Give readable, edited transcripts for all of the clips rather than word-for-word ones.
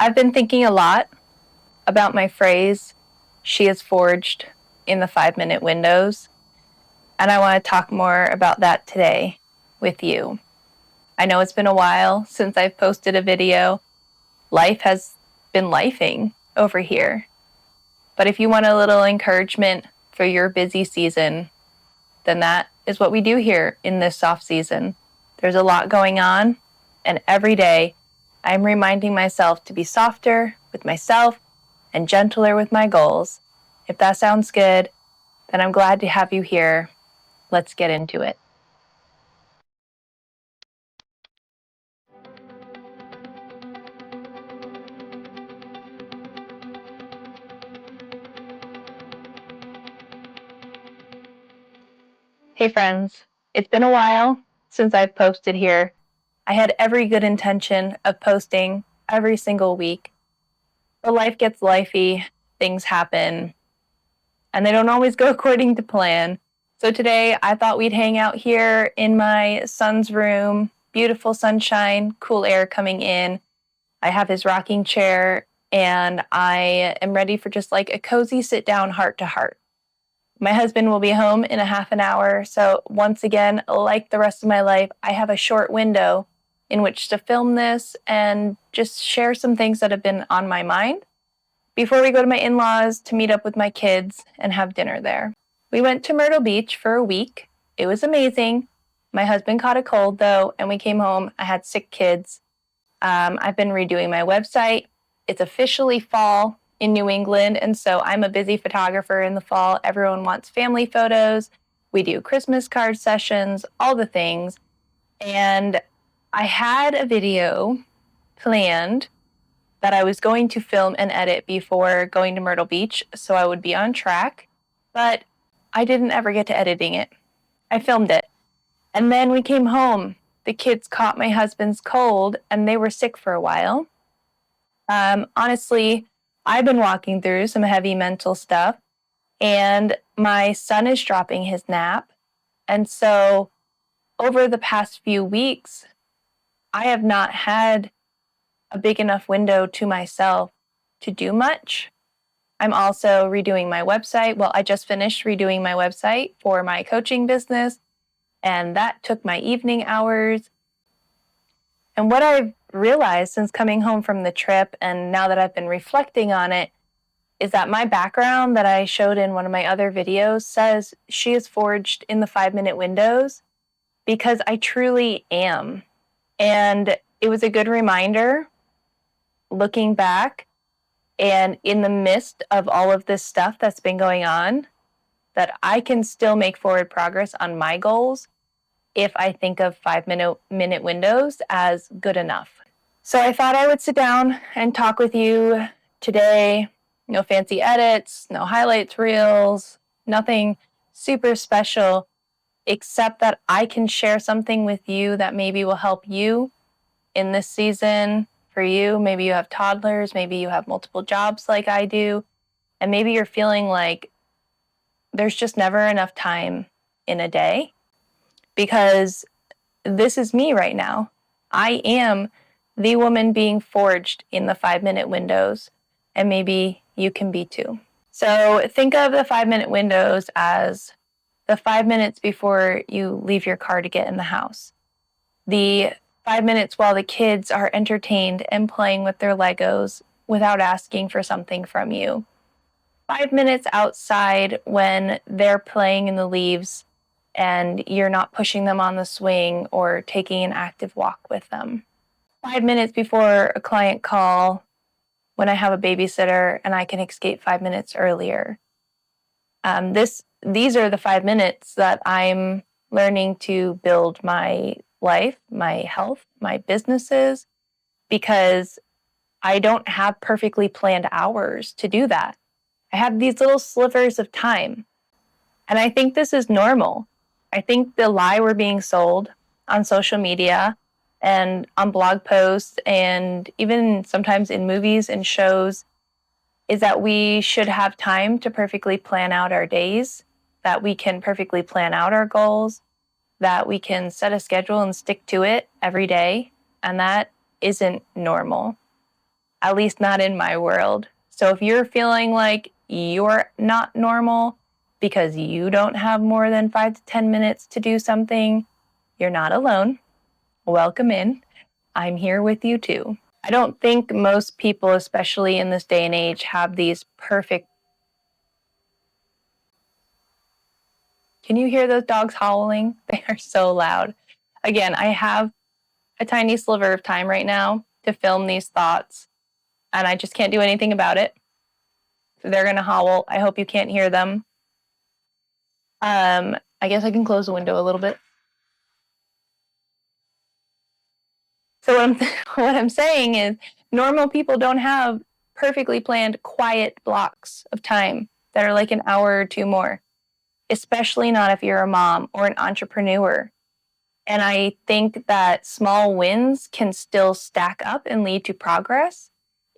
I've been thinking a lot about my phrase, she is forged in the 5-minute windows, and I want to talk more about that today with you. I know it's been a while since I've posted a video. Life has been lifing over here. But if you want a little encouragement for your busy season, then that is what we do here in this off season. There's a lot going on, and every day I'm reminding myself to be softer with myself and gentler with my goals. If that sounds good, then I'm glad to have you here. Let's get into it. Hey friends, it's been a while since I've posted here. I had every good intention of posting every single week, but life gets lifey, things happen, and they don't always go according to plan. So today I thought we'd hang out here in my son's room, beautiful sunshine, cool air coming in. I have his rocking chair, and I am ready for just like a cozy sit down heart to heart. My husband will be home in a half an hour, so once again, like the rest of my life, I have a short window in which to film this and just share some things that have been on my mind before we go to my in-laws to meet up with my kids and have dinner there. We went to Myrtle Beach for a week. It was amazing. My husband caught a cold though, and we came home. I had sick kids. I've been redoing my website. It's officially fall in New England, and so I'm a busy photographer in the fall. Everyone wants family photos. We do Christmas card sessions, all the things. And I had a video planned that I was going to film and edit before going to Myrtle Beach, so I would be on track, but I didn't ever get to editing it. I filmed it. And then we came home. The kids caught my husband's cold, and they were sick for a while. Honestly, I've been walking through some heavy mental stuff, and my son is dropping his nap. And so over the past few weeks, I have not had a big enough window to myself to do much. I'm also redoing my website. Well, I just finished redoing my website for my coaching business, and that took my evening hours. And what I've realized since coming home from the trip, and now that I've been reflecting on it, is that my background that I showed in one of my other videos says she is forged in the 5-minute windows because I truly am. And it was a good reminder looking back and in the midst of all of this stuff that's been going on, that I can still make forward progress on my goals if I think of 5-minute windows as good enough. So I thought I would sit down and talk with you today. No fancy edits, no highlights reels, nothing super special, except that I can share something with you that maybe will help you in this season. For you, maybe you have toddlers, maybe you have multiple jobs like I do, and maybe you're feeling like there's just never enough time in a day, because this is me right now. I am the woman being forged in the 5-minute windows, and maybe you can be too. So think of the 5-minute windows as the 5 minutes before you leave your car to get in the house, the 5 minutes while the kids are entertained and playing with their Legos without asking for something from you, 5 minutes outside when they're playing in the leaves and you're not pushing them on the swing or taking an active walk with them, 5 minutes before a client call when I have a babysitter and I can escape 5 minutes earlier. These are the 5 minutes that I'm learning to build my life, my health, my businesses, because I don't have perfectly planned hours to do that. I have these little slivers of time. And I think this is normal. I think the lie we're being sold on social media and on blog posts and even sometimes in movies and shows is that we should have time to perfectly plan out our days, that we can perfectly plan out our goals, that we can set a schedule and stick to it every day. And that isn't normal. at least not in my world. So if you're feeling like you're not normal because you don't have more than 5 to 10 minutes to do something, you're not alone. Welcome in. I'm here with you too. I don't think most people, especially in this day and age, have these perfect. Can you hear those dogs howling? They are so loud. Again, I have a tiny sliver of time right now to film these thoughts, and I just can't do anything about it. So they're going to howl. I hope you can't hear them. I guess I can close the window a little bit. So what I'm saying is normal people don't have perfectly planned quiet blocks of time that are like an hour or two more, especially not if you're a mom or an entrepreneur. And I think that small wins can still stack up and lead to progress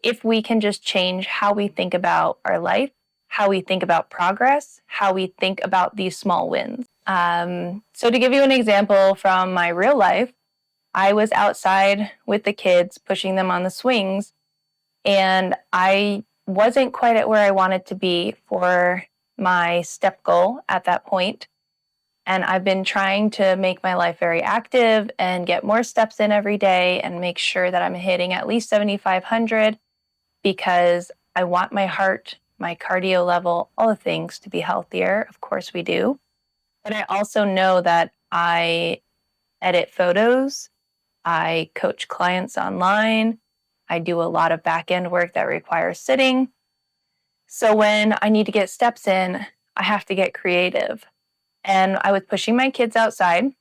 if we can just change how we think about our life, how we think about progress, how we think about these small wins. So to give you an example from my real life, I was outside with the kids, pushing them on the swings, and I wasn't quite at where I wanted to be for my step goal at that point. And I've been trying to make my life very active and get more steps in every day and make sure that I'm hitting at least 7,500 because I want my heart, my cardio level, all the things to be healthier. Of course we do. But I also know that I edit photos, I coach clients online, I do a lot of back end work that requires sitting. So when I need to get steps in, I have to get creative. And I was pushing my kids outside,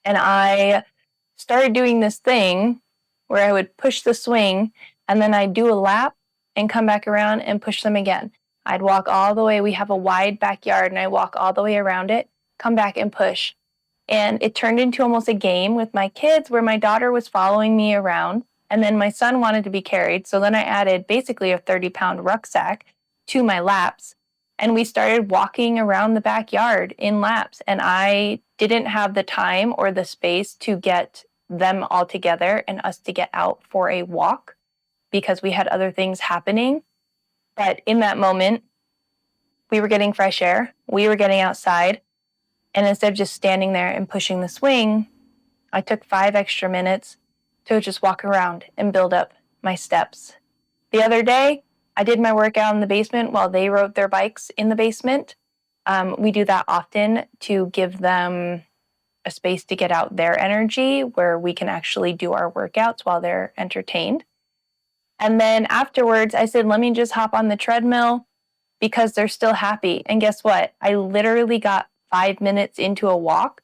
and I started doing this thing where I would push the swing and then I'd do a lap and come back around and push them again. I'd walk all the way. We have a wide backyard, and I walk all the way around it, come back and push. And it turned into almost a game with my kids where my daughter was following me around, and then my son wanted to be carried. So then I added basically a 30-pound rucksack to my laps, and we started walking around the backyard in laps. And I didn't have the time or the space to get them all together and us to get out for a walk because we had other things happening. But in that moment, we were getting fresh air, we were getting outside, and instead of just standing there and pushing the swing, I took 5 extra minutes to just walk around and build up my steps. The other day, I did my workout in the basement while they rode their bikes in the basement. We do that often to give them a space to get out their energy where we can actually do our workouts while they're entertained. And then afterwards, I said, let me just hop on the treadmill because they're still happy. And guess what? I literally got 5 minutes into a walk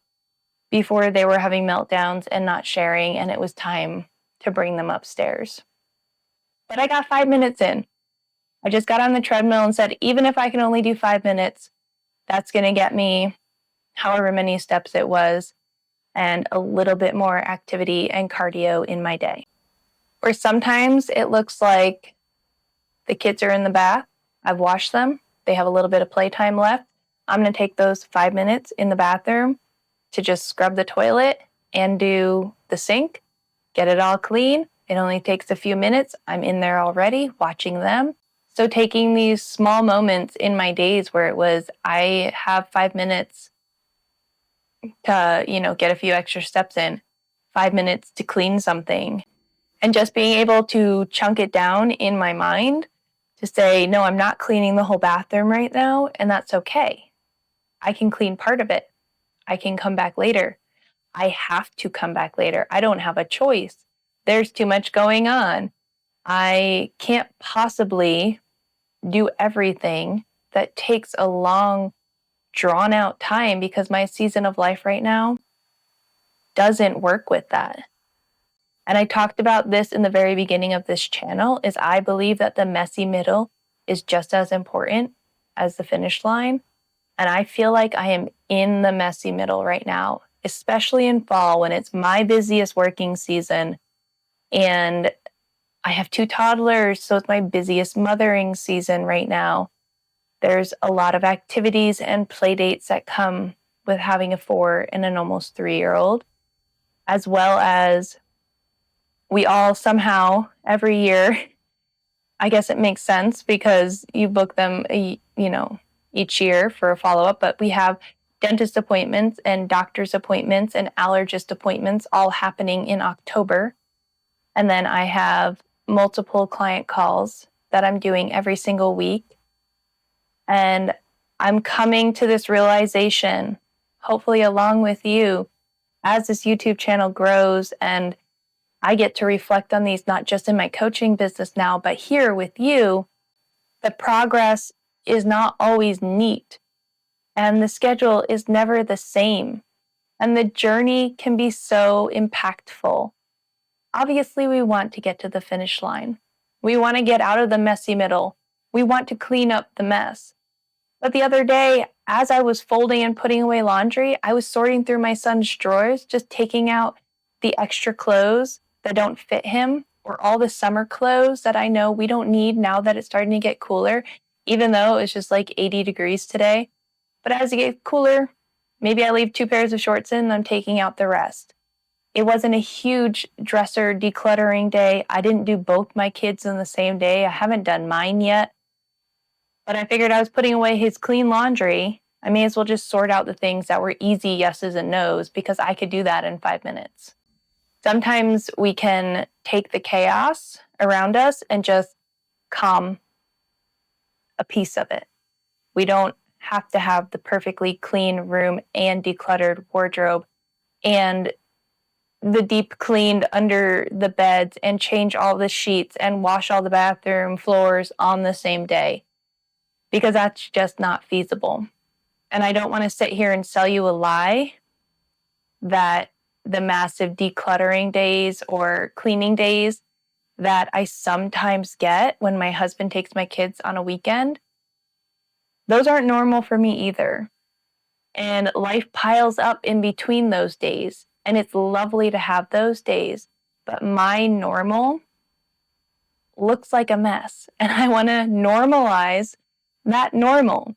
before they were having meltdowns and not sharing, and it was time to bring them upstairs. But I got 5 minutes in. I just got on the treadmill and said, even if I can only do 5 minutes, that's going to get me however many steps it was and a little bit more activity and cardio in my day. Or sometimes it looks like the kids are in the bath. I've washed them. They have a little bit of playtime left. I'm going to take those 5 minutes in the bathroom to just scrub the toilet and do the sink, get it all clean. It only takes a few minutes. I'm in there already watching them. So taking these small moments in my days where it was, I have 5 minutes to, get a few extra steps in, 5 minutes to clean something, and just being able to chunk it down in my mind to say, no, I'm not cleaning the whole bathroom right now, and that's okay. I can clean part of it. I can come back later. I have to come back later. I don't have a choice. There's too much going on. I can't possibly do everything. That takes a long, drawn out time because my season of life right now doesn't work with that. And I talked about this in the very beginning of this channel, is I believe that the messy middle is just as important as the finish line. And I feel like I am in the messy middle right now, especially in fall when it's my busiest working season. And I have 2 toddlers, so it's my busiest mothering season right now. There's a lot of activities and play dates that come with having a 4 and an almost 3-year-old, as well as we all somehow every year, I guess it makes sense because you book them, each year for a follow-up, but we have dentist appointments and doctor's appointments and allergist appointments all happening in October. And then I have multiple client calls that I'm doing every single week. And I'm coming to this realization, hopefully along with you, as this YouTube channel grows and I get to reflect on these, not just in my coaching business now, but here with you, the progress is not always neat and the schedule is never the same. And the journey can be so impactful. Obviously, we want to get to the finish line. We want to get out of the messy middle. We want to clean up the mess. But the other day, as I was folding and putting away laundry, I was sorting through my son's drawers, just taking out the extra clothes that don't fit him or all the summer clothes that I know we don't need now that it's starting to get cooler, even though it's just like 80 degrees today. But as it gets cooler, maybe I leave 2 pairs of shorts in and I'm taking out the rest. It wasn't a huge dresser decluttering day. I didn't do both my kids in the same day. I haven't done mine yet. But I figured I was putting away his clean laundry. I may as well just sort out the things that were easy yeses and nos because I could do that in 5 minutes. Sometimes we can take the chaos around us and just calm a piece of it. We don't have to have the perfectly clean room and decluttered wardrobe and the deep cleaned under the beds and change all the sheets and wash all the bathroom floors on the same day, because that's just not feasible. And I don't want to sit here and sell you a lie that the massive decluttering days or cleaning days that I sometimes get when my husband takes my kids on a weekend, those aren't normal for me either. And life piles up in between those days. And it's lovely to have those days. But my normal looks like a mess. And I want to normalize that normal.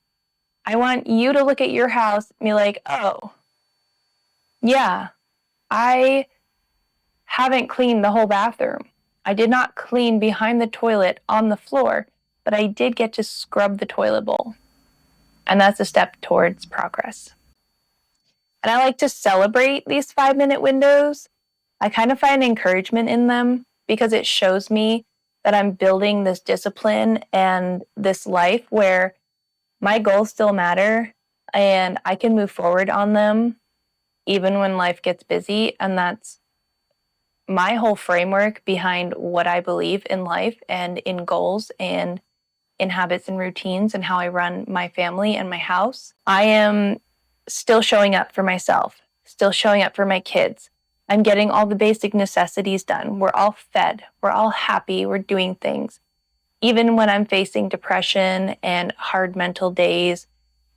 I want you to look at your house and be like, oh, yeah, I haven't cleaned the whole bathroom. I did not clean behind the toilet on the floor, but I did get to scrub the toilet bowl. And that's a step towards progress. And I like to celebrate these 5-minute windows. I kind of find encouragement in them because it shows me that I'm building this discipline and this life where my goals still matter and I can move forward on them even when life gets busy. And that's my whole framework behind what I believe in life and in goals and in habits and routines and how I run my family and my house. I am still showing up for myself, still showing up for my kids. I'm getting all the basic necessities done. We're all fed. We're all happy. We're doing things. Even when I'm facing depression and hard mental days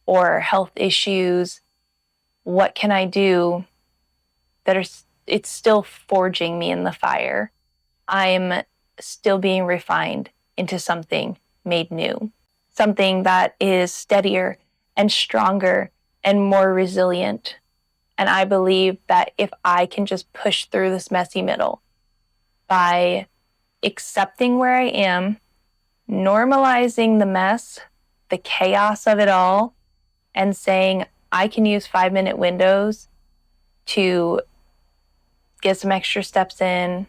or health issues, what can I do it's still forging me in the fire. I'm still being refined into something made new, something that is steadier and stronger and more resilient. And I believe that if I can just push through this messy middle by accepting where I am, normalizing the mess, the chaos of it all, and saying I can use 5-minute windows to get some extra steps in.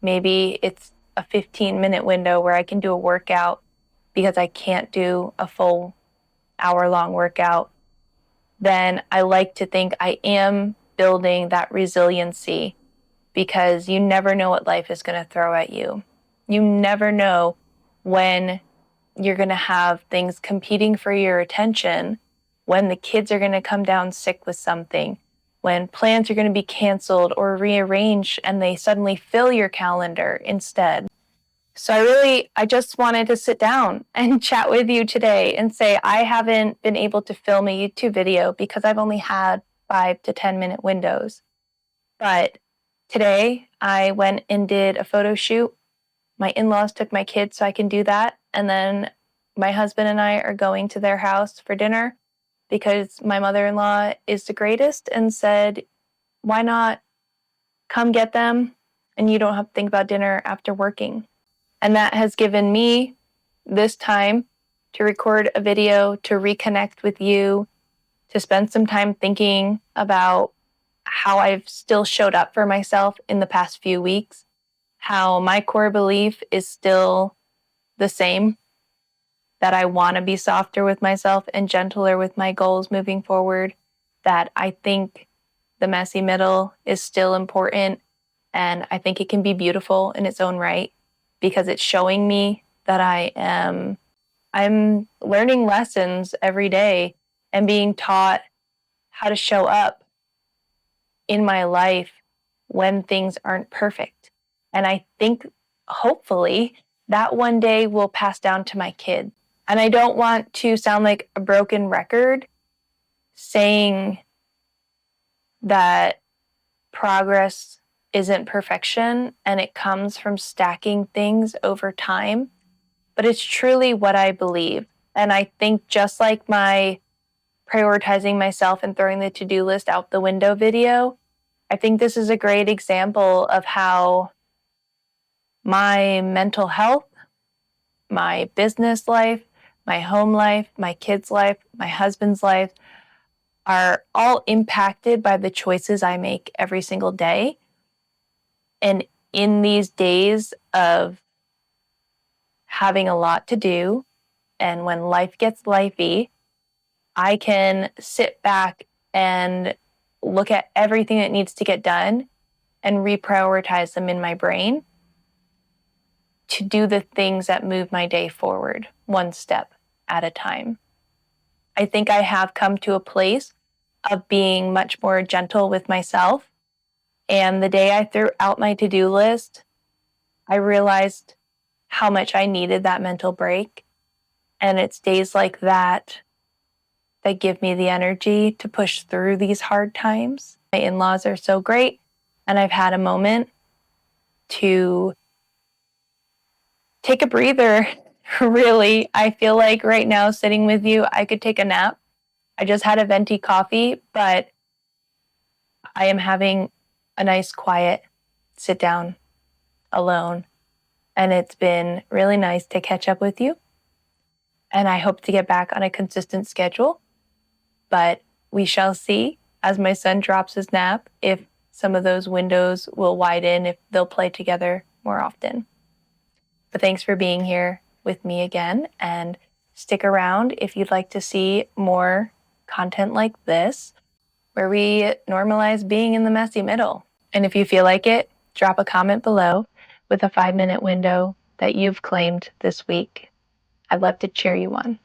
Maybe it's a 15-minute window where I can do a workout because I can't do a full hour-long workout. Then I like to think I am building that resiliency because you never know what life is going to throw at you. You never know when you're going to have things competing for your attention, when the kids are going to come down sick with something, when plans are going to be canceled or rearranged and they suddenly fill your calendar instead. So I just wanted to sit down and chat with you today and say I haven't been able to film a YouTube video because I've only had 5 to 10-minute windows. But today I went and did a photo shoot. My in-laws took my kids so I can do that. And then my husband and I are going to their house for dinner because my mother-in-law is the greatest and said, why not come get them and you don't have to think about dinner after working. And that has given me this time to record a video, to reconnect with you, to spend some time thinking about how I've still showed up for myself in the past few weeks, how my core belief is still the same, that I want to be softer with myself and gentler with my goals moving forward, that I think the messy middle is still important, and I think it can be beautiful in its own right because it's showing me that I'm learning lessons every day and being taught how to show up in my life when things aren't perfect. And I think hopefully that one day will pass down to my kids. And I don't want to sound like a broken record saying that progress isn't perfection and it comes from stacking things over time, but it's truly what I believe. And I think just like my prioritizing myself and throwing the to-do list out the window video, I think this is a great example of how my mental health, my business life, my home life, my kids' life, my husband's life are all impacted by the choices I make every single day. And in these days of having a lot to do, and when life gets lifey, I can sit back and look at everything that needs to get done and reprioritize them in my brain to do the things that move my day forward, one step at a time. I think I have come to a place of being much more gentle with myself. And the day I threw out my to-do list, I realized how much I needed that mental break. And it's days like that that give me the energy to push through these hard times. My in-laws are so great, and I've had a moment to take a breather. Really, I feel like right now sitting with you, I could take a nap. I just had a venti coffee, but I am having a nice quiet sit down alone. And it's been really nice to catch up with you. And I hope to get back on a consistent schedule. But we shall see as my son drops his nap if some of those windows will widen, if they'll play together more often. But thanks for being here with me again, and stick around if you'd like to see more content like this, where we normalize being in the messy middle. And if you feel like it, drop a comment below with a 5-minute window that you've claimed this week. I'd love to cheer you on.